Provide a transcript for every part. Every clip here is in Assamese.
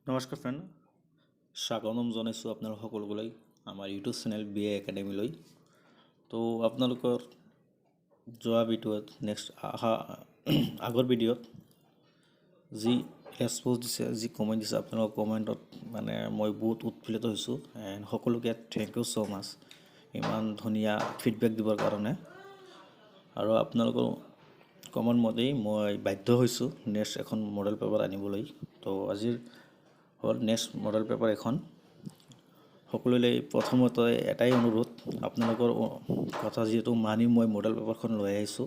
নমস্কাৰ ফ্ৰেণ্ড, স্বাগতম জনাইছোঁ আপোনালোক সকলোলৈ আমাৰ ইউটিউব চেনেল BA একাডেমিলৈ। তো আপোনালোকৰ যোৱা ভিডিঅ'ত আগৰ ভিডিঅ'ত যি ৰেছপন্স দিছে, যি কমেণ্ট দিছে, আপোনালোকৰ কমেণ্টত মানে মই বহুত উৎফুল্লিত হৈছোঁ। এণ্ড সকলোকে থেংক ইউ ছ' মাছ ইমান ধুনীয়া ফিডবেক দিবৰ কাৰণে। আৰু আপোনালোকৰ কমেণ্ট মতেই মই বাধ্য হৈছোঁ নেক্সট এখন মডেল পেপাৰ আনিবলৈ। তো আজিৰ হ'ল নেক্সট মডেল পেপাৰ এখন। সকলোলৈ প্ৰথমতে এটাই অনুৰোধ, আপোনালোকৰ কথা যিহেতু মানি মই মডেল পেপাৰখন লৈ আহিছোঁ,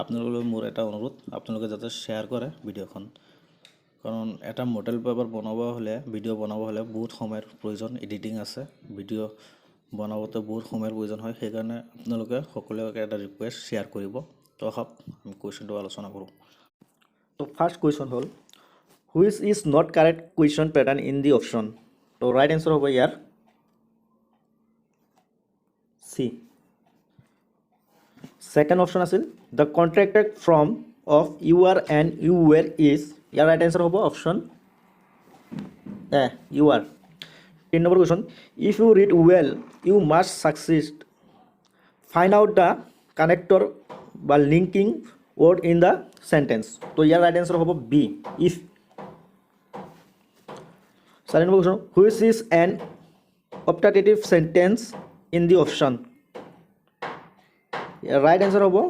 আপোনালোকলৈ মোৰ এটা অনুৰোধ, আপোনালোকে যাতে শ্বেয়াৰ কৰে ভিডিঅ'খন। কাৰণ এটা মডেল পেপাৰ বনাব হ'লে, ভিডিঅ' বনাব হ'লে বহুত সময়ৰ প্ৰয়োজন, এডিটিং আছে, ভিডিঅ' বনাওঁতে বহুত সময়ৰ প্ৰয়োজন হয়। সেইকাৰণে আপোনালোকে সকলোকে এটা ৰিকুৱেষ্ট শ্বেয়াৰ কৰিব। তো আহক আমি কুৱেশ্যনটো আলোচনা কৰোঁ। তো ফাৰ্ষ্ট কুৱেশ্যন হ'ল which is not correct question pattern in the option. তো right answer হ'ব ইয়াৰ C. Second option আছিল the contracted from of you are and you were is. Year right answer হ'ব option A, you are. 3 number question, if you read well you must succeed. Find out the connector বা linking word in the sentence. তো ইয়াৰ right answer হ'ব B, if. Second question, which is an optative sentence in the option. Right answer hobo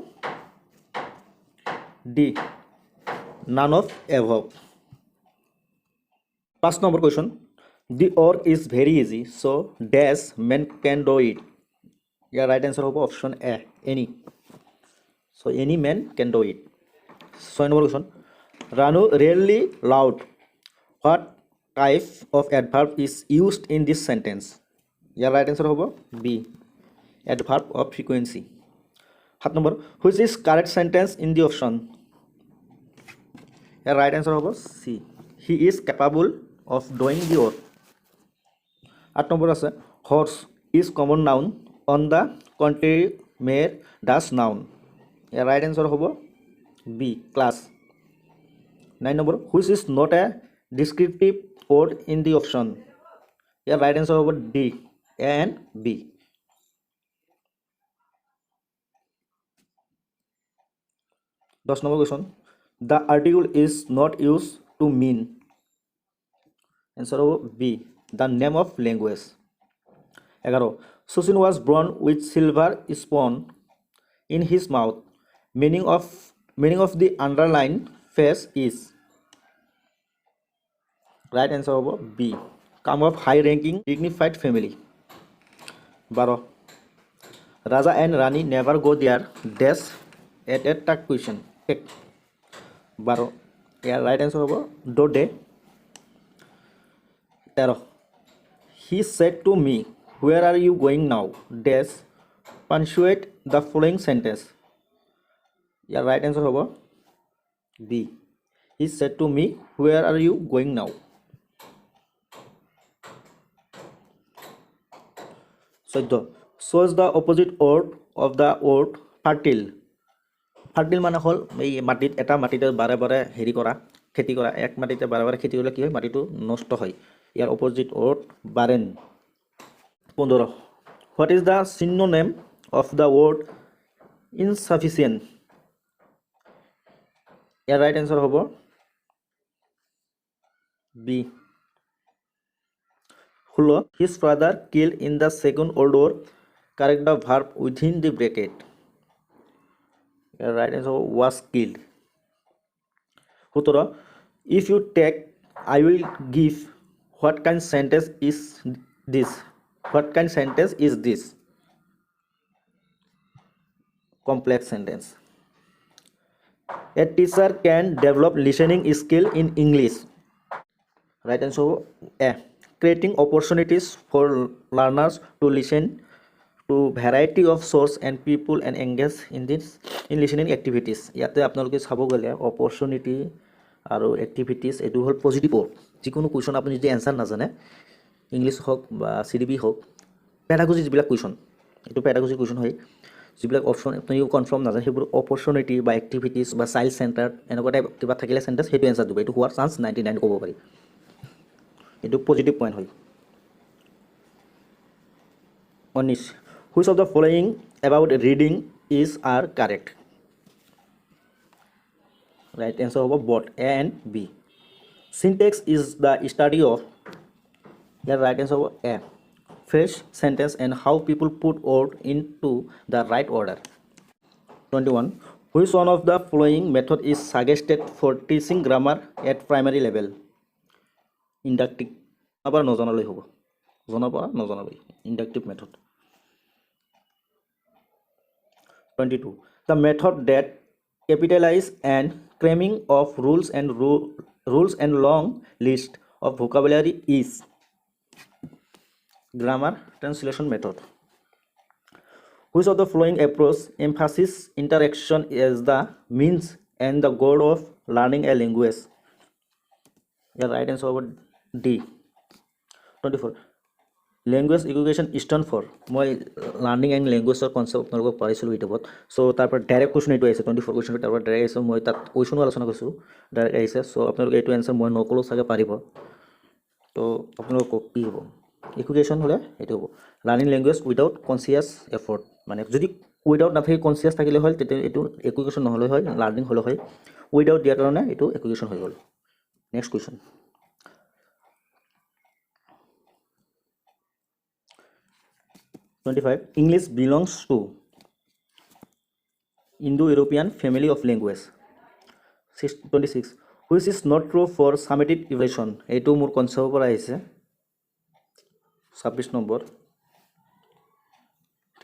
D, none of above. First number question, the work is very easy, so dash men can do it. Right answer hobo option A, any. So any man can do it. Second number question, Ranu really loud. What type of adverb is used in this sentence? Right answer hobo B, adverb of frequency. Third number, which is correct sentence in the option? Right answer hobo C, he is capable of doing the work. 8 number আছে horse is common noun on the contrary mare dash noun. Right answer hobo B, class. 9 number, which is not a descriptive word in the option? Right answer hobo D, A and B. 10 number question, the article is not used to mean. Answer hobo B, the name of language. 11, Susin was born with silver spoon in his mouth. Meaning of the underlined phrase is. Right answer hobo B, come of high ranking dignified family. 12, Raja and Rani never go there dash at a tag question. 12, right answer hobo do day. 13, he said to me, where are you going now dash punctuate the following sentence. Right answer hobo B, he said to me, where are you going now. 14, shows the opposite word of the word fertile. Fertile মানে হল এই মাটিত এটা মাটিতে বাৰে বাৰে হেৰি কৰা, খেতি কৰা, এক মাটিতে বাৰে বাৰে খেতি কৰিলে কি হয়, মাটিটো নষ্ট হয়। ইয়াৰ opposite word barren. 15, what is the synonym of the word insufficient? Year right answer হ'ব B, 16, his father killed in the second world war. Correct the verb within the bracket. Right answer was killed. 17, if you take I will give, what kind sentence is this? What kind sentence is this? Complex sentence. A teacher can develop listening skill in English. Right answer A, creating opportunities for learners to listen to variety of source and people and engage in listening activities. ইয়াতে আপোনালোকে চাব গ'লে অপৰচুনিটি আৰু এক্টিভিটিজ এইটো হ'ল পজিটিভ ৱৰ্ড। যিকোনো কুৱেশ্যন আপুনি যদি এনচাৰ নাজানে, ইংলিছ হওক বা CDB হওক, পেডাগজি যিবিলাক কুৱেশ্যন, এইটো পেডাগজি কুৱেশ্যন হয়, যিবিলাক অপশ্যন আপুনি কনফাৰ্ম নাজানে সেইবোৰ অপৰচুনিটি বা এক্টিভিটিজ বা চাইল্ড চেণ্টাৰ এনেকুৱা টাইপ কিবা থাকিলে চেণ্টেঞ্চ সেইটো এনচাৰ দিব। এইটো হোৱাৰ চান্স 99 ক'ব পাৰি। এইটো পজিটিভ পইণ্ট হয় 19 which of the following about reading is are correct right answer হ'ব both A and B syntax is the study of the right answer হ'ব A phrase sentence and how people put word into the right order 21 which one of the following method is suggested for teaching grammar at primary level inductive আবার নজনালৈ হ'ব জনাবা নজনালৈ inductive method 22 the method that capitalize and cramming of rules and long list of vocabulary is grammar translation method which of the following approach emphasizes interaction as the means and the goal of learning a language the right answer over D 24 language education stand for মই লাৰ্নিং এণ্ড লেংগুৱেজৰ কনচেপ্ট আপোনালোকক পঢ়াইছিলোঁ ইউটিউবত চ' তাৰপৰা ডাইৰেক্ট কুৱেশ্যন এইটো আহিছে 24 কুৱেশ্যনটো তাৰপৰা ডাইৰেক্ট আহিছে মই তাত কুৱেশ্যনো আলোচনা কৰিছোঁ ডাইৰেক্ট আহিছে চ' আপোনালোকে এইটো এনচাৰ মই নক'লেও চাগে পাৰিব তো আপোনালোকক কি হ'ব এডুকেশ্যন হ'লে এইটো হ'ব learning language without conscious effort মানে যদি উইদাউট নাথাকি কনচিয়াছ থাকিলে হয় তেতিয়া এইটো এডুকেশ্যন নহ'লে হয় লাৰ্নিং হ'লে হয় উইদাউট দিয়াৰ কাৰণে এইটো এডুকেশ্যন হৈ গ'ল next question 25 English belongs to Indo-European family of language 26 which is not true for summative evaluation এইটো মোৰ কনসেপ্টৰ পৰা আহিছে 26 নম্বৰ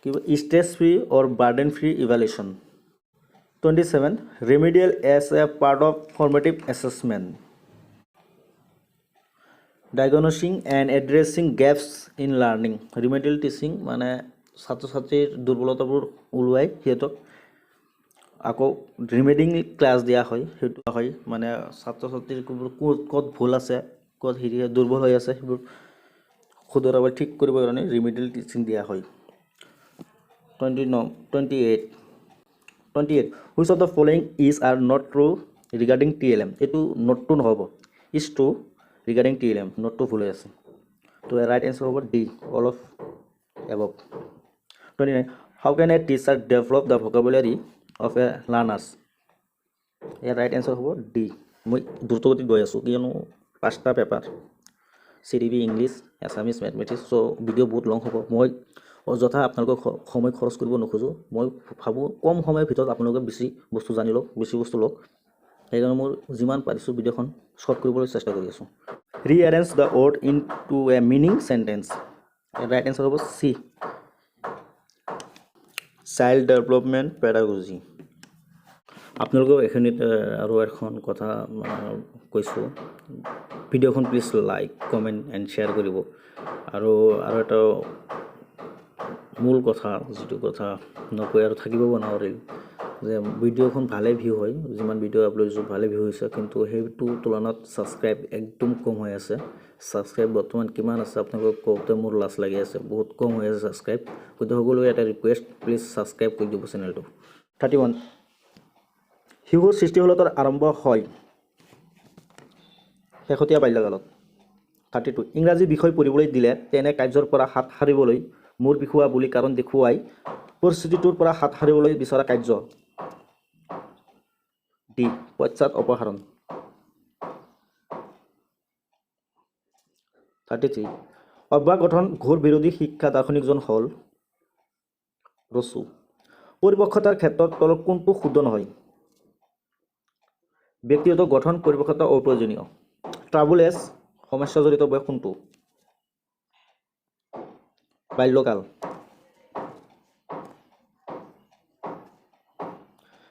কি stress free or burden free evaluation 27 remedial as a part of formative assessment diagnosing and addressing gaps in learning remedial teaching মানে ছাত্ৰ ছাত্ৰীৰ দুৰ্বলতাবোৰ উলুৱাই হিয়তক আকৌ ৰিমেডিং ক্লাছ দিয়া হয় হেতু হয় মানে ছাত্ৰ ছাত্ৰীৰ ক'ত ভুল আছে ক'ত হেৰি দুৰ্বল হৈ আছে সেইবোৰ খুদৰাবলৈ ঠিক কৰিবৰ কাৰণে ৰিমেডিয়েল টিচিং দিয়া হয় 28 which of the following is are not true regarding TLM এইটো not true নহব is true regarding TLM not true ভুল হৈ আছে তো right answer হ'ব D all of above 29 how can a teacher develop the vocabulary of a learners right answer হ'ব D মই দ্ৰুতগতিত গৈ আছোঁ কিয়নো 5টা পেপাৰ CDB ইংলিছ এছামিছ মেথমেটিক্স চ' ভিডিঅ' বহুত লং হ'ব মই অযথা আপোনালোকক সময় খৰচ কৰিব নোখোজোঁ মই ভাবোঁ কম সময়ৰ ভিতৰত আপোনালোকে বেছি বস্তু জানি লওক বেছি বস্তু লওক সেইকাৰণে মই যিমান পাৰিছোঁ ভিডিঅ'খন শ্বৰ্ট কৰিবলৈ চেষ্টা কৰি আছোঁ rearrange the word into a meaning sentence right answer হ'ব C child development pedagogy আপোনালোকক এখিনিত আৰু এখন কথা কৈছোঁ ভিডিঅ'খন please like comment and share কৰিব আৰু এটা মূল কথা যিটো কথা নকৈ আৰু থাকিব নোৱাৰিল যে ভিডিঅ'খন ভালে ভিউ হয় যিমান ভিডিঅ' আপলোড কৰিছোঁ ভালে ভিউ হৈছে কিন্তু সেইটো তুলনাত ছাবস্ক্ৰাইব একদম কম হৈ আছে ছাবস্ক্ৰাইব বৰ্তমান কিমান আছে আপোনালোকক কওঁতে মোৰ লাজ লাগি আছে বহুত কম হৈ আছে ছাবস্ক্ৰাইব গতিকে সকলোৱে এটা ৰিকুৱেষ্ট প্লিজ ছাবস্ক্ৰাইব কৰি দিব চেনেলটো 31 শিশুৰ সৃষ্টিশীলতাৰ আৰম্ভ হয় শেহতীয়া বাল্যকালত 32 ইংৰাজী বিষয় পঢ়িবলৈ দিলে তেনে কাৰ্যৰ পৰা হাত সাৰিবলৈ মূৰ বিষুৱা বুলি কাৰণ দেখুৱাই পৰিস্থিতিটোৰ পৰা হাত সাৰিবলৈ বিচৰা কাৰ্য ডি পশ্চাৎ অপসাৰণ 33 অভ্যাস গঠন ঘোৰ বিৰোধী শিক্ষা দাৰ্শনিকজন হ'ল ৰচু পৰিপক্ষতাৰ ক্ষেত্ৰত তলত কোনটো শুদ্ধ নহয় ব্যক্তিগত গঠন পৰিপক্ষতা অপ্ৰয়োজনীয় ট্ৰাবুলেছ সমস্যাজড়িত বয়স কোনটো বাল্যকাল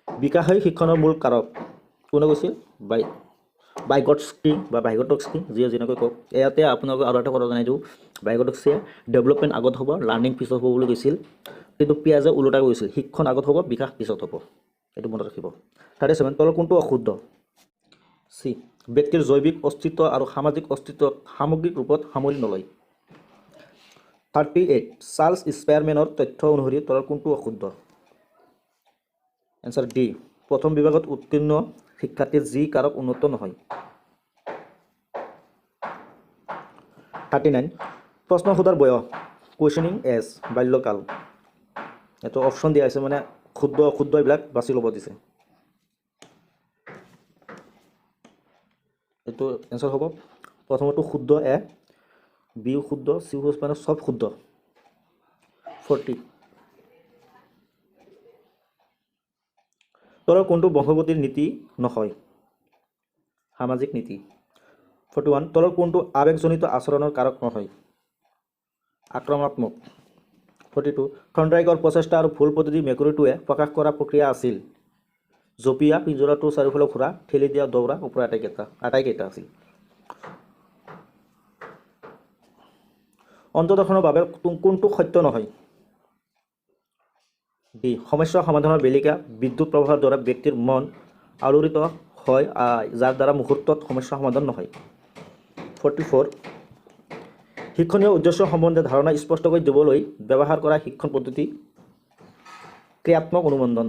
বিকাশী শিক্ষণৰ মূল কাৰক কোনে কৈছিল বাইগটস্কি বা বাইগটস্কি যিয়ে যেনেকৈ কওক ইয়াতে আপোনালোকক আৰু এটা কথা জনাই দিওঁ বাইগটস্কিয়ে ডেভেলপমেণ্ট আগত হ'ব লাৰ্ণিং পিছত হ'ব বুলি কৈছিল কিন্তু পিয়াজে ওলোটা কৈছিল শিক্ষণ আগত হ'ব বিকাশ পিছত হ'ব এইটো মনত ৰাখিব 37 তলৰ কোনটো অশুদ্ধ চি ব্যক্তিৰ জৈৱিক অস্তিত্ব আৰু সামাজিক অস্তিত্বক সামগ্ৰিক ৰূপত সামৰি নলয় 38 চাৰ্লছ স্পায়াৰমেনৰ তথ্য অনুসৰি তলৰ কোনটো অশুদ্ধ এনসাৰ ডি প্ৰথম বিভাগত উত্তীৰ্ণ শিক্ষাৰ্থী যি কাৰক উন্নত নহয় 39 প্ৰশ্ন সোধাৰ বয়স কুৱেশ্যনিং এজ বাল্যকাল এইটো অপশ্যন দিয়া আছে মানে ক্ষুদ্ৰ অক্ষুদ্ৰ এইবিলাক বাছি ল'ব দিছে এইটো এনসাৰ হ'ব প্ৰথমটো শুদ্ধ এ বি শুদ্ধ সি মানে সব শুদ্ধ 40 তলৰ কোনটো বংশগতিৰ নীতি নহয় সামাজিক নীতি 41 তলৰ কোনটো আবেগজনিত আচৰণৰ কাৰক নহয় আক্ৰমণাত্মক 42 থৰ্নডাইকৰ প্ৰচেষ্টা আৰু ভুল পদ্ধতি মেকুৰীটোৱে প্ৰকাশ কৰা প্ৰক্ৰিয়া আছিল জপিয়া পিঞ্জৰাটো চাৰিওফালে ঘূৰা ঠেলি দিয়া দৌৰা ওপৰ আটাইকেইটা আছিল অন্তৰ্দৰ্শনৰ বাবে কোনটো সত্য নহয় বি সমস্যা সমাধানৰ বেলিকা বিদ্যুৎ প্ৰবাহৰ দ্বাৰা ব্যক্তিৰ মন আলোড়িত হয় যাৰ দ্বাৰা মুহূৰ্তত সমস্যা সমাধান নহয় 44 শিক্ষণীয় উদ্দেশ্য সম্বন্ধে ধাৰণা স্পষ্টকৈ দিবলৈ ব্যৱহাৰ কৰা শিক্ষণ পদ্ধতি ক্ৰিয়াত্মক অনুমোদন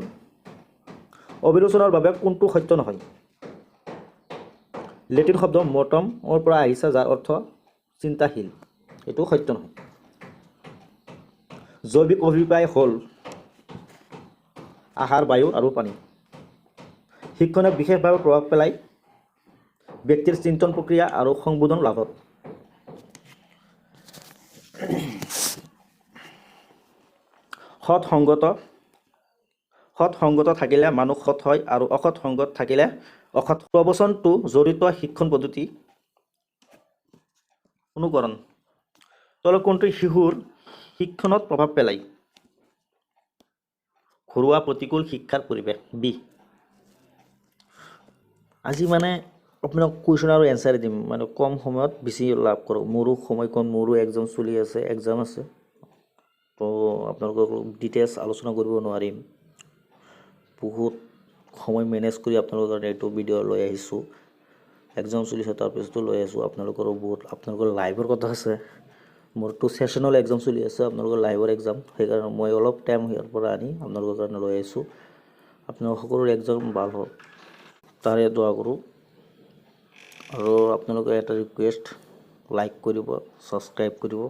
অবিলোচনাৰ বাবে কোনটো সত্য নহয় লেটিন শব্দ মৰ্টমৰ পৰা আহিছে যাৰ অৰ্থ চিন্তাশীল এইটো সত্য নহয় জৈৱিক অভিপ্ৰায় হ'ল আহাৰ বায়ু আৰু পানী শিক্ষণে বিশেষভাৱে প্ৰভাৱ পেলায় ব্যক্তিৰ চিন্তন প্ৰক্ৰিয়া আৰু সংবোধন লাভত সৎ সংগত থাকিলে মানুহ সৎ হয় আৰু অসৎ সংগত থাকিলে অসৎ প্ৰবচনটো জড়িত শিক্ষণ পদ্ধতি অনুকৰণ তলৰ কোনটো শিশুৰ শিক্ষণত প্ৰভাৱ পেলায় ঘৰুৱা প্ৰতিকূল শিক্ষাৰ পৰিৱেশ বি আজি মানে আপোনাক কুৱেশ্যন আৰু এনসাৰ দিম মানে কম সময়ত বেছি লাভ কৰক মোৰো সময় কম মোৰো এক্সাম চলি আছে এক্সাম আছে তো আপোনালোকক ডিটেইলছ আলোচনা কৰিব নোৱাৰিম বহুত সময় মেনেজ কৰি আপোনালোকৰ কাৰণে এইটো ভিডিঅ' লৈ আহিছোঁ এক্সাম চলিছে তাৰপিছতো লৈ আহিছোঁ আপোনালোকৰো বহুত আপোনালোকৰ লাইভৰ কথা আছে মোৰতো সেশনাল এক্সাম চলি আছে আপোনালোকৰ লাইভৰ এক্সাম সেইকাৰণে মই অলপ টাইম ইয়াৰ পৰা আনি আপোনালোকৰ কাৰণে লৈ আহিছোঁ আপোনালোকৰ সকলোৰে এক্সাম ভাল হওক তাৰে দোৱা কৰোঁ আৰু আপোনালোকে এটা ৰিকুৱেষ্ট লাইক কৰিব সাবস্ক্ৰাইব কৰিব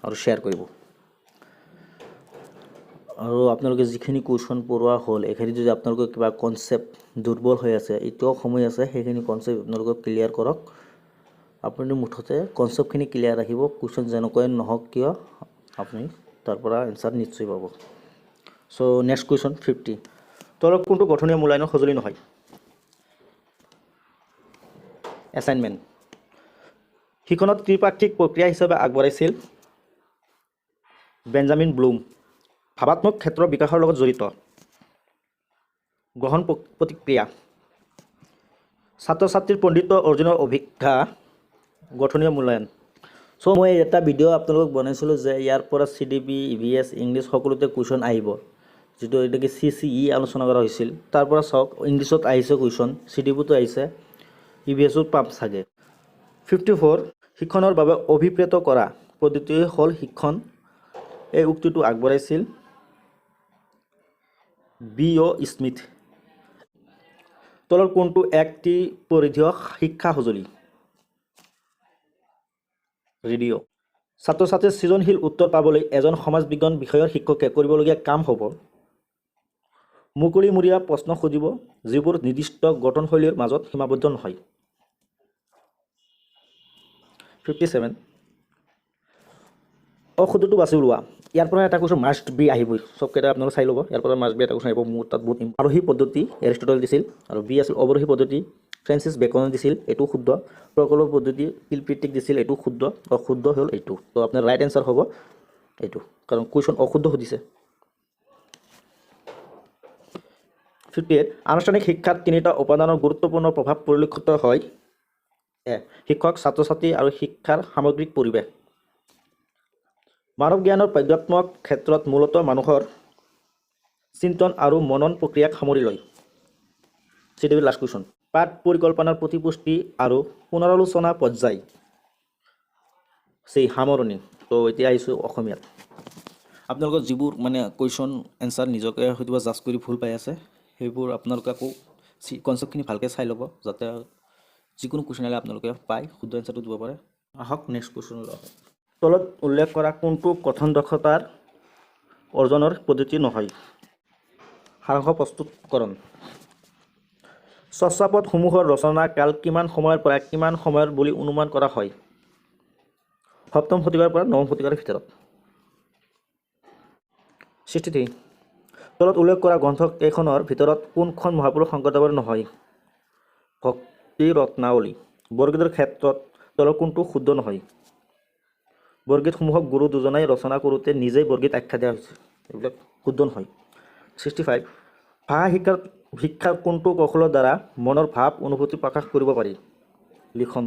আৰু শ্বেয়াৰ কৰিব আৰু আপোনালোকে যিখিনি কুৱেশ্যন পঢ়োৱা হ'ল এইখিনি যদি আপোনালোকৰ কিবা কনচেপ্ট দুৰ্বল হৈ আছে এতিয়াও সময় আছে সেইখিনি কনচেপ্ট আপোনালোকে ক্লিয়াৰ কৰক আপুনি মুঠতে কনচেপ্টখিনি ক্লিয়াৰ ৰাখিব কুৱেশ্যন যেনেকৈ নহওক কিয় আপুনি তাৰ পৰা এনসাৰ নিশ্চয় পাব সো নেক্সট কুৱেশ্যন 50 তলৰ কোনটো গঠনীয় মূল্যায়নৰ সঁজুলি নহয় এছাইনমেণ্ট শিক্ষণত ত্ৰিপাক্ষিক প্ৰক্ৰিয়া হিচাপে আগবঢ়াইছিল বেঞ্জামিন ব্লুম ভাৱাত্মক ক্ষেত্ৰৰ বিকাশৰ লগত জড়িত গ্ৰহণ প্ৰতিক্ৰিয়া ছাত্ৰ ছাত্ৰীৰ পণ্ডিত অৰ্জুনৰ অভিজ্ঞতা গঠনীয় মূল্যায়ন সো মই এটা ভিডিঅ' আপোনালোকক বনাইছিলোঁ যে ইয়াৰ পৰা CDP EVS ইংলিছ সকলোতে কুৱেশ্যন আহিব যেটো এটাকে CCE আলোচনা কৰা হৈছিল তাৰ পৰা চাওক ইংলিছত আহিছে কুৱেশ্যন CDPতো আহিছে EVSত পাম চাগে 54 শিক্ষণৰ বাবে অভিপ্ৰেত কৰা পদ্ধতি হ'ল শিক্ষণ এই উক্তিটো আগবঢ়াইছিল B.O. স্মিথ তলৰ কোনটো একটি পৰিধীয় শিক্ষা সঁজুলি ৰেডিঅ' ছাত্ৰ ছাত্ৰীৰ সৃজনশীল উত্তৰ পাবলৈ এজন সমাজ বিজ্ঞান বিষয়ৰ শিক্ষকে কৰিবলগীয়া কাম হ'ব মুকলিমূৰীয়া প্ৰশ্ন খুজিব যিবোৰ নিৰ্দিষ্ট গঠনশৈলীৰ মাজত সীমাবদ্ধ নহয় 57 অশুদ্ধটো বাছি ওলোৱা ইয়াৰ পৰা এটা কুৱেশ্যন মাষ্ট বি আহিবই সবকেইটা আপোনালোকে চাই ল'ব ইয়াৰ পৰা মাষ্ট বি এটা কুৱেশ্যন আহিব মোৰ তাত বহুত আৰোহী পদ্ধতি এৰিষ্টটল দিছিল আৰু বি আছিল অৱৰোহী পদ্ধতি ফ্ৰেন্সিছ বেকনে দিছিল এইটো শুদ্ধ প্ৰকল্প পদ্ধতি কিলপ্ৰেটিক দিছিল এইটো শুদ্ধ অশুদ্ধ হ'ল এইটো তো আপোনাৰ ৰাইট এনসাৰ হ'ব এইটো কাৰণ কুৱেশ্যন অশুদ্ধ সুধিছে 58 আনুষ্ঠানিক শিক্ষাত তিনিটা উপাদানৰ গুৰুত্বপূৰ্ণ প্ৰভাৱ পৰিলক্ষিত হয় শিক্ষক ছাত্ৰ ছাত্ৰী আৰু শিক্ষাৰ সামগ্ৰিক পৰিৱেশ মানৱ জ্ঞানৰ প্ৰজ্ঞাত্মক ক্ষেত্ৰত মূলতঃ মানুহৰ চিন্তন আৰু মনন প্ৰক্ৰিয়াক সামৰি লয় CDP লাষ্ট কুৱেশ্যন পাঠ পৰিকল্পনাৰ প্ৰতিপুষ্টি আৰু পুনৰালোচনা পৰ্যায় সেই সামৰণি তো এতিয়া আহিছোঁ অসমীয়াত আপোনালোকৰ যিবোৰ মানে কুৱেশ্যন এনসাৰ নিজকে হয়তো জাজ কৰি ভুল পাই আছে সেইবোৰ আপোনালোকে আকৌ কনচেপ্টখিনি ভালকৈ চাই ল'ব যাতে যিকোনো কুৱেশ্যন আহিলে আপোনালোকে পায় শুদ্ধ এনসাৰটো দিব পাৰে আহক নেক্সট কুৱেশ্যন লোৱা হয়। তলত উল্লেখ কৰা কোনটো কথন দক্ষতাৰ অৰ্জনৰ পদ্ধতি নহয়? সাৰাংশ প্ৰস্তুতকৰণ। চৰ্যাপদসমূহৰ ৰচনা কাল কিমান সময়ৰ পৰা কিমান সময়ৰ বুলি অনুমান কৰা হয়? 7ম শতিকাৰ পৰা 9ম শতিকাৰ ভিতৰত। 63 তলত উল্লেখ কৰা গ্ৰন্থকেইখনৰ ভিতৰত কোনখন মহাপুৰুষ শংকৰদেৱৰ নহয়? ভক্তি ৰত্নাৱলী। বৰগীতৰ ক্ষেত্ৰত তলৰ কোনটো শুদ্ধ নহয়? বৰগীতসমূহক গুৰু দুজনাই ৰচনা কৰোঁতে নিজেই বৰগীত আখ্যা দিয়া হৈছে, এইবিলাক শুদ্ধ নহয়। 65 ভাষা শিক্ষাৰ কোনটো কৌশলৰ দ্বাৰা মনৰ ভাৱ অনুভূতি প্ৰকাশ কৰিব পাৰি? লিখন,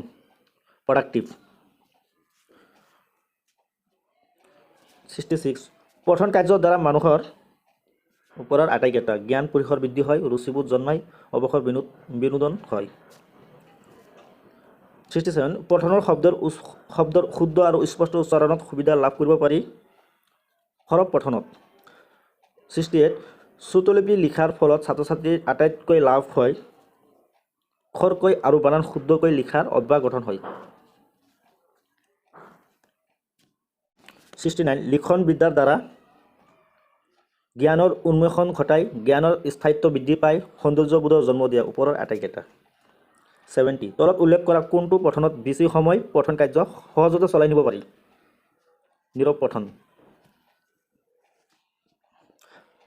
প্ৰডাক্টিভ। 66 পঠন কাৰ্যৰ দ্বাৰা মানুহৰ ওপৰৰ আটাইকেইটা জ্ঞান পৰিসৰ বৃদ্ধি হয়, ৰুচিবোধ জন্মায়, অৱসৰ বিনোদন হয়। 67 পঠনৰ শব্দৰ শুদ্ধ আৰু স্পষ্ট উচ্চাৰণত সুবিধা লাভ কৰিব পাৰি সৰৱ পঠনত। 68 শ্ৰুতলিপি লিখাৰ ফলত ছাত্ৰ ছাত্ৰীৰ আটাইতকৈ লাভ হয় খৰকৈ আৰু বানান শুদ্ধকৈ লিখাৰ অভ্যাস গঠন হয়। 69 লিখন বিদ্যাৰ দ্বাৰা জ্ঞানৰ উন্মেষণ ঘটাই, জ্ঞানৰ স্থায়িত্ব বৃদ্ধি পায়, সৌন্দৰ্যবোধৰ জন্ম দিয়া ওপৰৰ আটাইকেইটা। 70 তলত উল্লেখ কৰা কোনটো পঠনত বেছি সময় পঠন কাৰ্য সহজতে চলাই নিব পাৰি? নীৰৱ পঠন।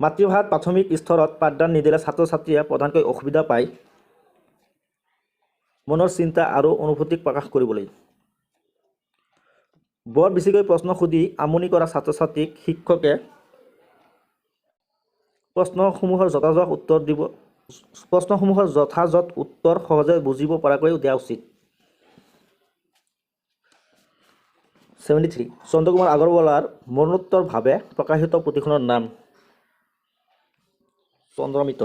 মাতৃভাষাত প্ৰাথমিক স্তৰত পাঠদান নিদিলে ছাত্ৰ ছাত্ৰীয়ে প্ৰধানকৈ অসুবিধা পায় মনৰ চিন্তা আৰু অনুভূতিক প্ৰকাশ কৰিবলৈ। বৰ বেছিকৈ প্ৰশ্ন সুধি আমনি কৰা ছাত্ৰ ছাত্ৰীক শিক্ষকে প্ৰশ্নসমূহৰ যথাযথ উত্তৰ সহজে বুজিব পৰাকৈ দিয়া উচিত। 73 চন্দ্ৰকুমাৰ আগৰৱালাৰ মৰণোত্তৰভাৱে প্ৰকাশিত পুথিখনৰ নাম? চন্দ্ৰমিত।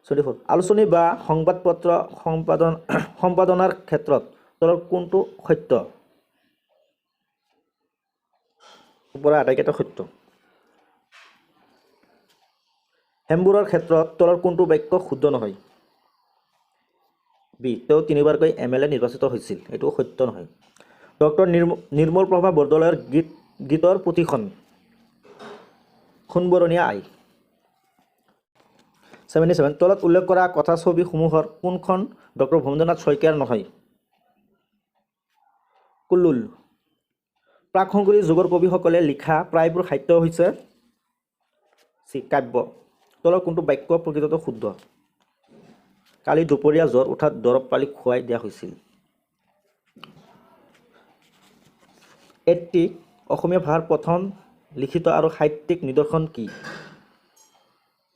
74 আলোচনী বা সংবাদপত্ৰ সম্পাদনাৰ ক্ষেত্ৰত তলৰ কোনটো সত্য? ওপৰৰ আটাইকেইটা সত্য। হেমবুৰৰ ক্ষেত্ৰত তলৰ কোনটো বাক্য শুদ্ধ নহয়? বি তেওঁ 3বাৰকৈ MLA নিৰ্বাচিত হৈছিল, এইটো সত্য নহয়। ডক্টৰ নিৰ্মল প্ৰভা বৰদলৈৰ গীতৰ পুথিখন? সোণবৰণীয়া আই। 77 তলত উল্লেখ কৰা কথাছবিসমূহৰ কোনখন ডক্টৰ ভৱেন্দ্ৰনাথ শইকীয়াৰ নহয়? কুল্লুল। প্ৰাক শংকৰী যুগৰ কবিসকলে লিখা প্ৰায়বোৰ সাহিত্য হৈছে কাব্য। তলৰ কোনটো বাক্য প্ৰকৃততে শুদ্ধ? কালি দুপৰীয়া জ্বৰ উঠাত দৰৱ পালি খুৱাই দিয়া হৈছিল। 80 অসমীয়া ভাষাৰ প্ৰথম লিখিত আৰু সাহিত্যিক নিদৰ্শন কি?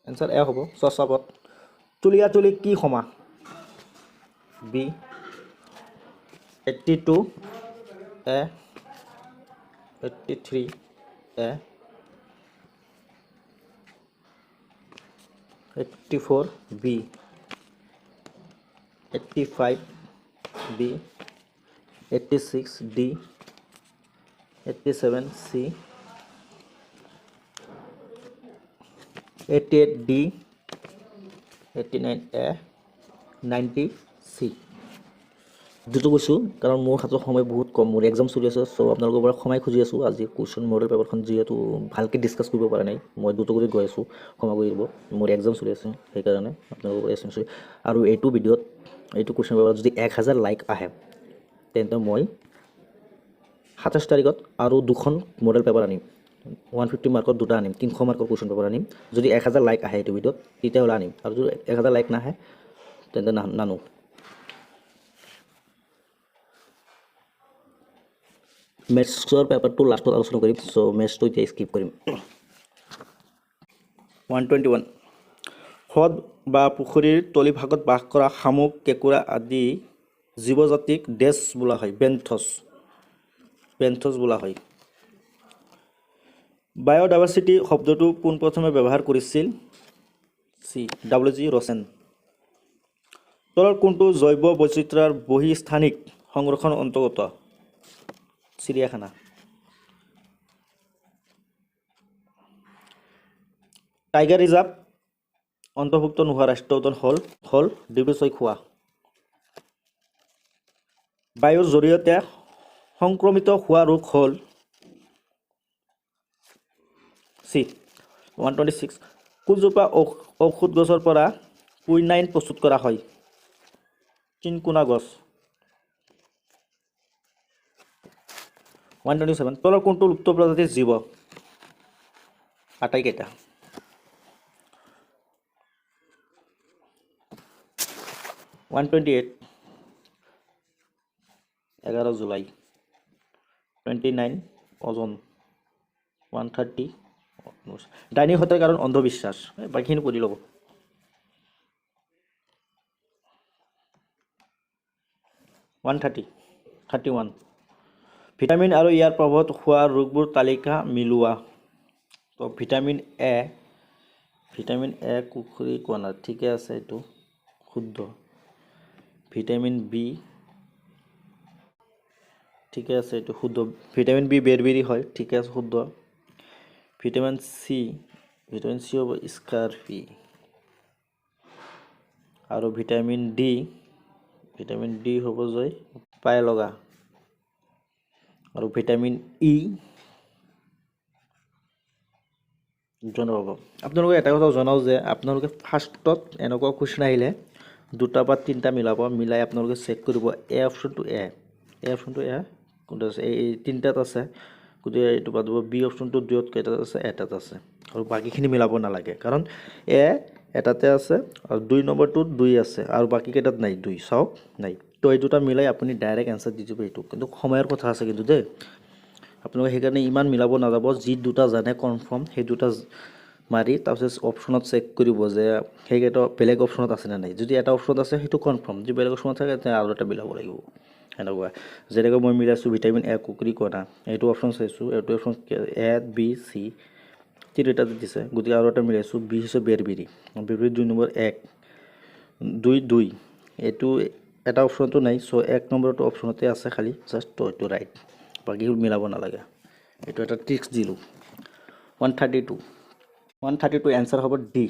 এনচাৰ এ হ'ব চৰ্যাপদ। তুলিয়াতুলি কি সমাস? B 82 A 83 A 84 B 85 B 86 D 87 C 88 D 89 A 90 C. দুটো কৈছোঁ কাৰণ মোৰ হাতত সময় বহুত কম, মোৰ এক্সাম চলি আছে, চ' আপোনালোকৰ পৰা সময় খুজি আছোঁ। আজি কুৱেশ্যন মডেল পেপাৰখন যিহেতু ভালকৈ ডিছকাছ কৰিব পৰা নাই, মই দুটো কৰি গৈ আছোঁ, ক্ষমা কৰি দিব, মোৰ এক্সাম চলি আছে সেইকাৰণে আপোনালোকৰ পৰা এছ এম। আৰু এইটো ভিডিঅ'ত এইটো কুৱেশ্যন পেপাৰত যদি 1000 লাইক আহে তেন্তে মই 27 তাৰিখত আৰু 2খন মডেল পেপাৰ আনিম, 150 মাৰ্কৰ 2টা আনিম, 300 মাৰ্কৰ কুৱেশ্যন পেপাৰ আনিম। যদি 1000 লাইক আহে এইটো ভিডিঅ'ত তেতিয়াহ'লে আনিম, আৰু যদি 1000 লাইক নাহে তেন্তে নানো। মেথছৰ পেপাৰটো লাষ্টত আলোচনা কৰিম, চ' মেথছটো এতিয়া স্কিপ কৰিম। 121 হ্ৰদ বা পুখুৰীৰ তলিভাগত বাস কৰা শামুক, কেঁকুৰা আদি জীৱজাতিক ডেছ বোলা হয়? বেন্থছ বোলা হয়। বায়'ডাইভাৰ্চিটি শব্দটো পোনপ্ৰথমে ব্যৱহাৰ কৰিছিল? C WG Rosen. তলৰ কোনটো জৈৱ বৈচিত্ৰ্যৰ বহিস্থানিক সংৰক্ষণ অন্তৰ্গত? চিৰিয়াখানা। টাইগাৰ ৰিজাৰ্ভ অন্তৰ্ভুক্ত নোহোৱা ৰাষ্ট্ৰীয় উদ্যান হ'ল ডিব্ৰু চৈখোৱা। বায়ুৰ জৰিয়তে সংক্ৰমিত হোৱা ৰোগ হ'ল চি 126 কোনজোপা ঔষধ গছৰ পৰা কুইনাইন প্ৰস্তুত কৰা হয় চিনকোনা গছ 127 তলৰ কোনটো লুপ্ত প্ৰজাতিৰ জীৱ আটাইকেইটা 128 11 জুলাই 29 ওজন 130 ডাইনী হত্যাৰ কাৰণ অন্ধবিশ্বাস বাকীখিনি পঢ়ি ল'ব 131 ভিটামিন আৰু ইয়াৰ প্ৰভাৱত হোৱা ৰোগবোৰ তালিকা মিলোৱা তো ভিটামিন এ কুকুৰী কোৱা ঠিকে আছে এইটো শুদ্ধ ভিটামিন বি ঠিকে আছে এইটো শুদ্ধ ভিটামিন বি বেৰবেৰি হয় ঠিকে আছে শুদ্ধ ভিটামিন চি হ'ব স্কাৰ্পি আৰু ভিটামিন ডি হ'ব যে পাই লগা আৰু ভিটামিন ই জনাব আপোনালোকে এটা কথা জনাও যে আপোনালোকে ফাৰ্ষ্টত এনেকুৱা কুৱেশ্যন আহিলে দুটা বা তিনিটা মিলাই আপোনালোকে চেক কৰিব এ অপশ্যনটো কোনটো আছে এই তিনিটাত আছে গতিকে এইটো বাদ দিব বি অপশ্যনটো দুইত কেইটাত আছে এটাত আছে আৰু বাকীখিনি মিলাব নালাগে কাৰণ এ এটাতে আছে আৰু 2 নম্বৰটোত 2 আছে আৰু বাকী কেইটাত নাই 2 চাওক নাই তো এই দুটা মিলাই আপুনি ডাইৰেক্ট এনসাৰ দি দিব এইটো কিন্তু সময়ৰ কথা আছে কিন্তু দেই আপোনালোকে সেইকাৰণে ইমান মিলাব নাযাব যি দুটা জানে কনফাৰ্ম সেই দুটা মাৰি তাৰপিছত অপশ্যনত চেক কৰিব যে সেইকেইটা বেলেগ অপশ্যনত আছে নে নাই যদি এটা অপশ্যনত আছে সেইটো কনফাৰ্ম যদি বেলেগ অপশ্যনত থাকে তেতিয়া আৰু এটা মিলাব লাগিব এনেকুৱা যেনেকৈ মই মিলাইছোঁ ভিটামিন এ কুকুৰী কণা এইটো অপশ্যন চাইছোঁ এইটো অপশ্যন এ বি চি তিনিটাত দিছে গতিকে আৰু এটা মিলাইছোঁ বি হৈছে বেৰবেৰি 2 নম্বৰ 1 2 এইটো এটা অপশ্যনটো নাই চ' 1 নম্বৰটো অপশ্যনতে আছে খালি জাষ্ট তো এইটো ৰাইট বাকী মিলাব নালাগে এইটো এটা ট্ৰিক্স দিলোঁ 132 এনসাৰ হ'ব ডি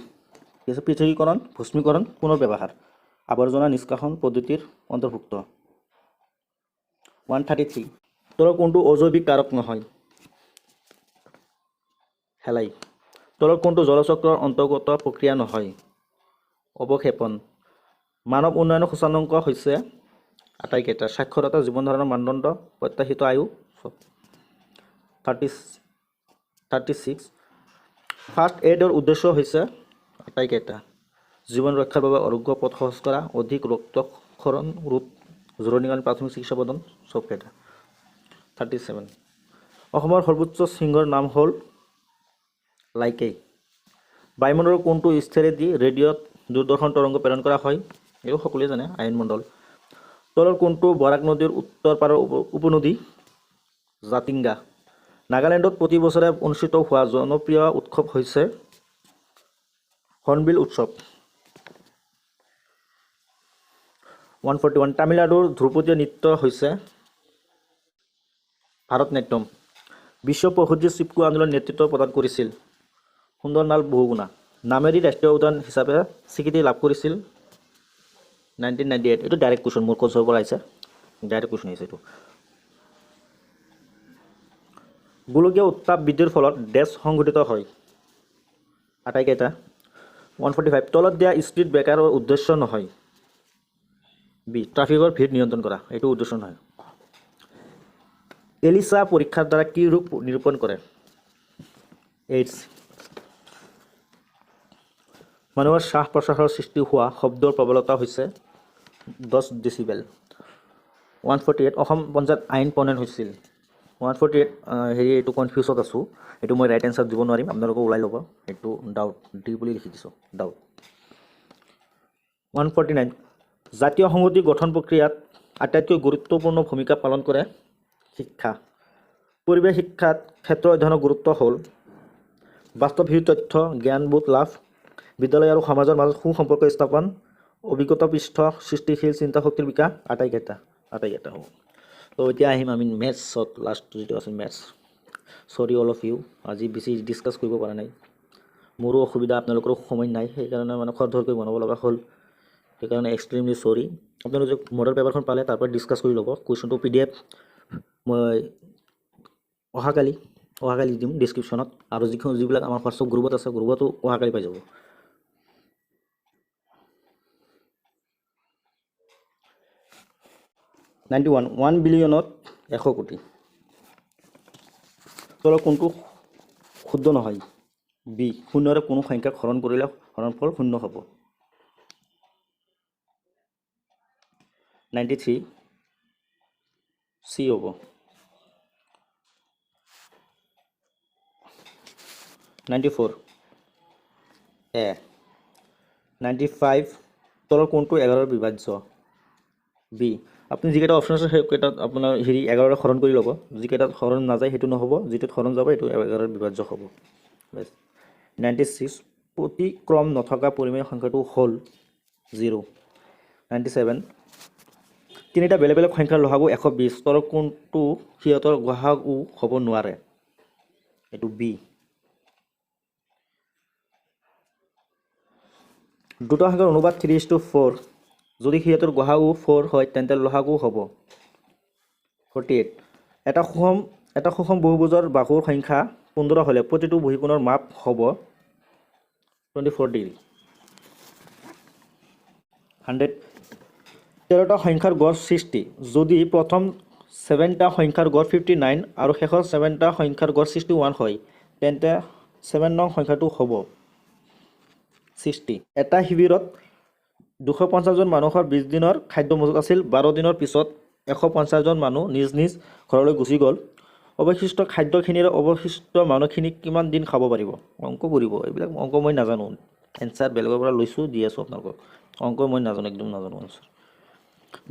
ঠিক আছে পৃথকীকৰণ ভস্মীকৰণ পুনৰ ব্যৱহাৰ আৱৰ্জনা নিষ্কাশন পদ্ধতিৰ অন্তৰ্ভুক্ত 133 তলৰ কোনটো অজৈৱিক কাৰক নহয় হেলাই তলৰ কোনটো জলচক্ৰৰ অন্তৰ্গত প্ৰক্ৰিয়া নহয় অৱক্ষেপণ মানৱ উন্নয়ন সূচাংক হৈছে আটাইকেইটা সাক্ষৰতা জীৱন ধাৰণৰ মানদণ্ড প্ৰত্যাশিত আয়ু 36 ফাৰ্ষ্ট এইডৰ উদ্দেশ্য হৈছে আটাইকেইটা জীৱন ৰক্ষাৰ বাবে আৰোগ্য পথ সহজ কৰা অধিক ৰক্তক্ষৰণ ৰোধ জৰুৰীকালীন প্ৰাথমিক চিকিৎসা প্ৰদান চবকেইটা 37 অসমৰ সৰ্বোচ্চ শৃংগৰ নাম হ'ল লাইকেই বায়ুমণ্ডলৰ কোনটো স্থিৰেদি ৰেডিঅ'ত দূৰদৰ্শন তৰংগ প্ৰেৰণ কৰা হয় এইটো সকলোৱে জানে আইনমণ্ডল তলৰ কোনটো বৰাক নদীৰ উত্তৰ পাৰৰ উপনদী জাতিংগা নাগালেণ্ডত প্ৰতি বছৰে অনুষ্ঠিত হোৱা জনপ্ৰিয় উৎসৱ হৈছে হৰ্ণবিল উৎসৱ 141 তামিলনাডুৰ ধ্ৰুপদী নৃত্য হৈছে ভাৰতনাট্যম বিশ্ব প্ৰসিদ্ধ চিপকো আন্দোলন নেতৃত্ব প্ৰদান কৰিছিল সুন্দৰলাল বহুগুণা নামেৰী ৰাষ্ট্ৰীয় উদ্যান হিচাপে স্বীকৃতি লাভ কৰিছিল 1998 এইটো ডাইৰেক্ট কুৱেশ্যন মোৰ কোচৰ পৰা আহিছে ডাইৰেক্ট কুৱেশ্যন আহিছে এইটো গোলকীয় উত্তাপ বৃদ্ধিৰ ফলত ডেছ সংঘটিত হয় আটাইকেইটা 145 তলত দিয়া স্পীড ব্ৰেকাৰৰ উদ্দেশ্য নহয় বি ট্ৰাফিকৰ ভিৰ নিয়ন্ত্ৰণ কৰা এইটো উদ্দেশ্য নহয় এলিসা পৰীক্ষাৰ দ্বাৰা কি ৰোগ নিৰূপণ কৰে এইডছ মানুহৰ শ্বাস প্ৰশ্বাসৰ সৃষ্টি হোৱা শব্দৰ প্ৰবলতা হৈছে 10 ডেচিবেল 148 অসম পঞ্চায়ত আইন প্ৰণয়ন হৈছিল 148 এইটো কনফিউজত আছোঁ এইটো মই ৰাইট এনসাৰ দিব নোৱাৰিম আপোনালোকে ওলাই ল'ব এইটো ডাউট ডি বুলি লিখি দিছোঁ ডাউট 149 জাতীয় সংহতি গঠন প্ৰক্ৰিয়াত আটাইতকৈ গুৰুত্বপূৰ্ণ ভূমিকা পালন কৰে শিক্ষা পৰিৱেশ শিক্ষাত ক্ষেত্ৰ অধ্যয়নৰ গুৰুত্ব হ'ল বাস্তৱভিত্তিক তথ্য জ্ঞানবোধ লাভ বিদ্যালয় আৰু সমাজৰ মাজত সুসম্পৰ্ক স্থাপন অভিজ্ঞতা পৃষ্ঠ সৃষ্টিশীল চিন্তা শক্তিৰ বিকাশ আটাইকেইটা হ'ব তো এতিয়া আহিম আমি মেথছত লাষ্ট যিটো আছিল মেথছ সৰি অল অফ ইউ আজি বেছি ডিছকাছ কৰিব পৰা নাই মোৰো অসুবিধা আপোনালোকৰো সময় নাই সেইকাৰণে মানে খৰধৰকৈ বনাব লগা হ'ল সেইকাৰণে এক্সট্ৰিমলি সৰি আপোনালোকে মডেল পেপাৰখন পালে তাৰ পৰা ডিছকাছ কৰি ল'ব কুৱেশ্যনটো PDF মই অহাকালি দিম ডিছক্ৰিপশ্যনত, আৰু যিবিলাক আমাৰ হোৱাটছআপ গ্ৰুপত আছে গ্ৰুপতো অহাকালি পাই যাব। $91 বিলিয়নত 100 কোটি। তলৰ কোনটো শুদ্ধ নহয়? বি, শূন্যৰে কোনো সংখ্যাক হৰণ কৰিলে হৰণফল শূন্য হ'ব। 93 চি হ'ব। 94 এ। 95 তলৰ কোনটো 11ৰ বিভাজ্য? বি। আপুনি যিকেইটা অপশ্যন আছে সেইকেইটাত আপোনাৰ 11ৰে হৰণ কৰি ল'ব, যিকেইটাত হৰণ নাযায় সেইটো নহ'ব, যিটোত হৰণ যাব সেইটো 11ৰ বিভাজ্য হ'ব। 96 প্ৰতিক্ৰম নথকা পৰিমেয় সংখ্যাটো হ'ল 0। 97 তিনিটা বেলেগ বেলেগ সংখ্যাৰ লসাগু 120, তলৰ কোনটো সিহঁতৰ গসাগু হ'ব নোৱাৰে? এইটো বি। দুটা সংখ্যাৰ অনুপাত 3:4, যদি সিহঁতৰ গসাগু 4 হয় তেন্তে লসাগু হ'ব 48। এটা সুষম বহুভুজৰ বাহুৰ সংখ্যা 15 হ'লে প্ৰতিটো বহিকোণৰ মাপ হ'ব 24 ডিগ্ৰী। 100 13টা সংখ্যাৰ গড় 60, যদি প্ৰথম 7টা সংখ্যাৰ গড় 59 আৰু শেষৰ 7টা সংখ্যাৰ গড় 61 হয় তেন্তে 7 নং সংখ্যাটো হ'ব 60। এটা শিবিৰত 250 জন মানুহৰ 20 দিনৰ খাদ্য মজুত আছিল। 12 দিনৰ পিছত 150 জন মানুহ নিজ নিজ ঘৰলৈ গুচি গ'ল। অৱশিষ্ট খাদ্যখিনিৰে অৱশিষ্ট মানুহখিনিক কিমান দিন খাব পাৰিব? অংক কৰিব, এইবিলাক অংক মই নাজানো, এনচাৰ বেলেগৰ পৰা লৈছোঁ দি আছোঁ আপোনালোকক। অংক মই নাজানো, একদম নাজানো এনচাৰ।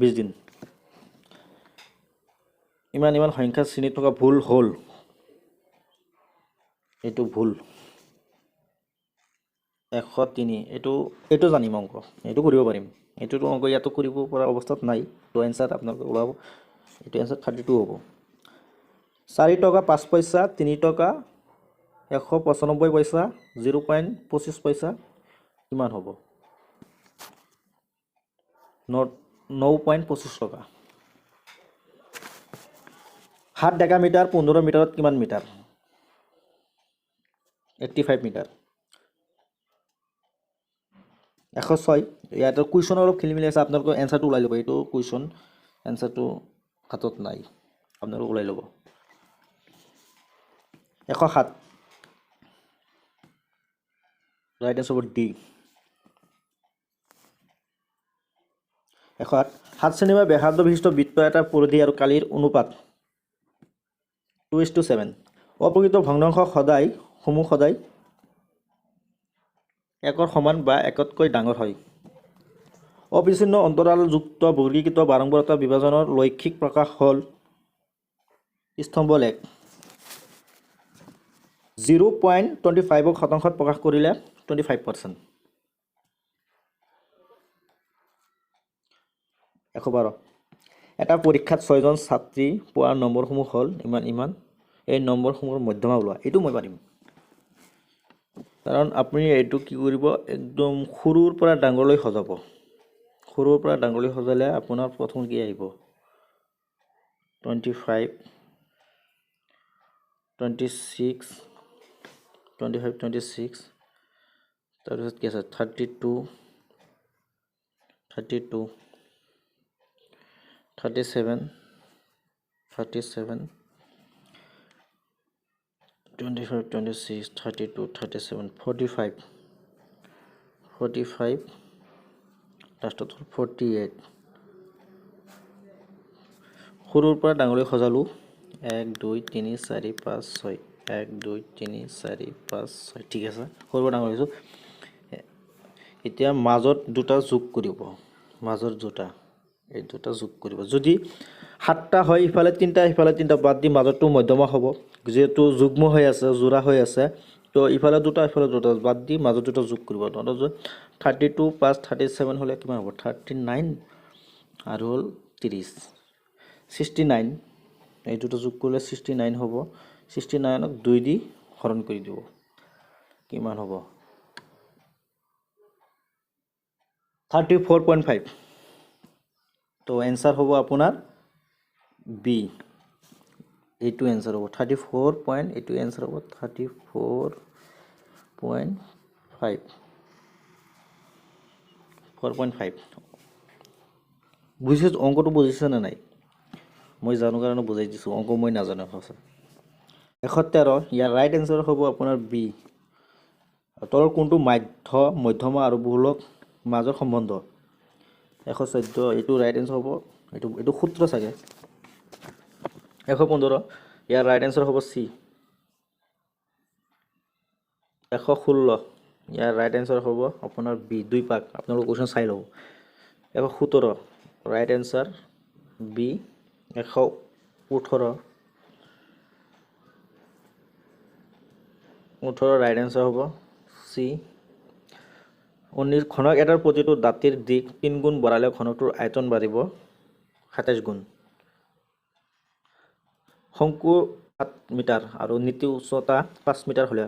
20 দিন। ইমান সংখ্যা চিনি থকা ভুল হ'ল, এইটো ভুল। 103 এইটো জানিম অংক, এইটো কৰিব পাৰিম। এইটোতো অংক ইয়াতো কৰিব পৰা অৱস্থাত নাই, তো এনচাৰ আপোনালোকে ওলাব। এইটো এনচাৰ 32 হ'ব। 4 টকা 5 পইচা, 3 টকা 195 পইচা, 0.25 পইচা কিমান হ'ব? 9.25 টকা। 7 ডেকামিটাৰ 15 মিটাৰত কিমান মিটাৰ? 85 মিটাৰ। 106 ইয়াতে কুৱেশ্যন অলপ খেলি মেলি আছে, আপোনালোকৰ এনচাৰটো ওলাই ল'ব। এইটো কুৱেশ্যন এনচাৰটো হাতত নাই, আপোনালোকে ওলাই ল'ব। 107 ৰাইট এনচাৰ হ'ব ডি। 108 7 চেণ্টিমিটাৰ ব্যাসাৰ্ধ বিশিষ্ট বৃত্ত এটা পৰিধি আৰু কালিৰ অনুপাত 2:7। অপ্ৰকৃত ভগ্নাংশ সমূহ সদায় 1ৰ সমান বা 1তকৈ ডাঙৰ হয়। অবিচ্ছিন্ন অন্তৰালযুক্ত বৰ্গীকৃত বাৰম্বাৰতা বিভাজনৰ লৈখিক প্ৰকাশ হ'ল স্তম্ভ লেখ। 0.25 শতাংশত প্ৰকাশ কৰিলে 25%। 112 এটা পৰীক্ষাত 6 জন ছাত্ৰী পোৱা নম্বৰসমূহ হ'ল ইমান। এই নম্বৰসমূহৰ মধ্যমা ওলোৱা। এইটো মই পাৰিম, কাৰণ আপুনি এইটো কি কৰিব, একদম সৰুৰ পৰা ডাঙৰলৈ সজাব। সৰুৰ পৰা ডাঙৰলৈ সজালে আপোনাৰ প্ৰথম কি আহিব? 25, 26, 25, 26, তাৰপিছত কি আছে 32, 37, 25, 26, 32, 37, 45, লাষ্টত 48। সৰুৰ পৰা ডাঙৰলৈ সজালোঁ 1, 2, 3, 4, 5, 6, 1, 2, 3, 4, 5, 6, ঠিক আছে। সৰুৰ পৰা ডাঙৰ হৈছোঁ। এতিয়া মাজত দুটা যোগ কৰিব, মাজৰ দুটা, এই দুটা যোগ কৰিব। যদি 7টা হয় ইফালে 3টা ইফালে 3টা বাদ দি মাজৰটো মধ্যমা হ'ব, যিহেতু যুগ্ম হৈ আছে, যোৰা হৈ আছে, তো ইফালে দুটা ইফালে দুটা বাদ দি মাজত দুটা যোগ কৰিব। 32 + 37 হ'লে কিমান হ'ব? 39 আৰু হ'ল 30, 69। এই দুটা যোগ কৰিলে 69 হ'ব। 69ক 2 দি হৰণ কৰি দিব, কিমান হ'ব? 34.5। তো এনচাৰ হ'ব আপোনাৰ বি। এইটো এনসাৰ হ'ব 34 পইণ্ট, এইটো এনসাৰ হ'ব 34.5 4.5 বুজিছে অংকটো বুজিছে না নাই মই জানো কাৰণে বুজাই দিছোঁ অংক মই নাজানো সঁচা 113 ইয়াৰ ৰাইট এনসাৰ হ'ব আপোনাৰ বি তলৰ কোনটো মধ্যমা আৰু বহুলক মাজৰ সম্বন্ধ 114 এইটো ৰাইট এনসাৰ হ'ব এইটো সূত্ৰ চাগে 115 ইয়াৰ ৰাইট এনসাৰ হ'ব সি 116 ইয়াৰ ৰাইট এনসাৰ হ'ব আপোনাৰ বি দুই পাক আপোনালোক কোৱেশ্চন চাই লব 117 right answer B 118 right answer হ'ব সি 19 ঘনক এটাৰ প্ৰতিটো দাঁতিৰ দিক 3 গুণ বঢ়ালে ঘনকটোৰ আয়তন বাঢ়িব 27 গুণ শংকু 7 মিটাৰ আৰু নীতি উচ্চতা 5 মিটাৰ হ'লে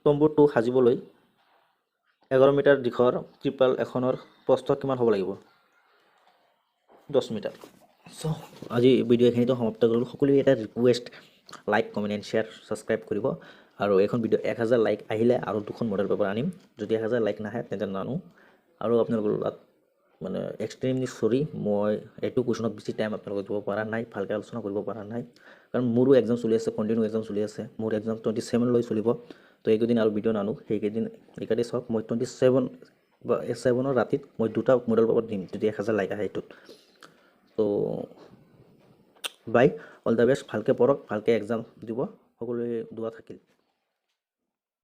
তম্বুটো সাজিবলৈ 11 মিটাৰ দীঘৰ ত্ৰিপাল এখনৰ প্ৰস্থ কিমান হ'ব লাগিব 10 মিটাৰ সো আজি ভিডিও এখিনিতে সমাপ্ত কৰিলোঁ সকলোৱে এটা request like comment and share subscribe কৰিব আৰু এইখন ভিডিও 1000 লাইক আহিলে আৰু দুখন মডেল পেপাৰ আনিম যদি 1000 লাইক নাহে তেন্তে নানো আৰু আপোনালোকৰ মানে এক্সট্ৰিমলি সৰি মই এইটো কোৱেশ্যনত বেছি টাইম আপোনালোকক দিব পৰা নাই ভালকৈ আলোচনা কৰিব পৰা নাই কাৰণ মোৰো এক্সাম চলি আছে কন্টিনিউ এক্সাম চলি আছে মোৰ এক্সাম 27 লৈ চলিব তো এইকেইদিন আৰু ভিডিও নানো সেইকেইদিন এইকাৰণে চাওক মই 27 বা 7 ৰাতিত মই দুটা মডেল পেপাৰ দিম যদি 1000 লাইক আহে এইটোত তো বাই অল দ্য বেষ্ট ভালকৈ পঢ়ক ভালকৈ এক্সাম দিব সকলোৱে দোৱা থাকিল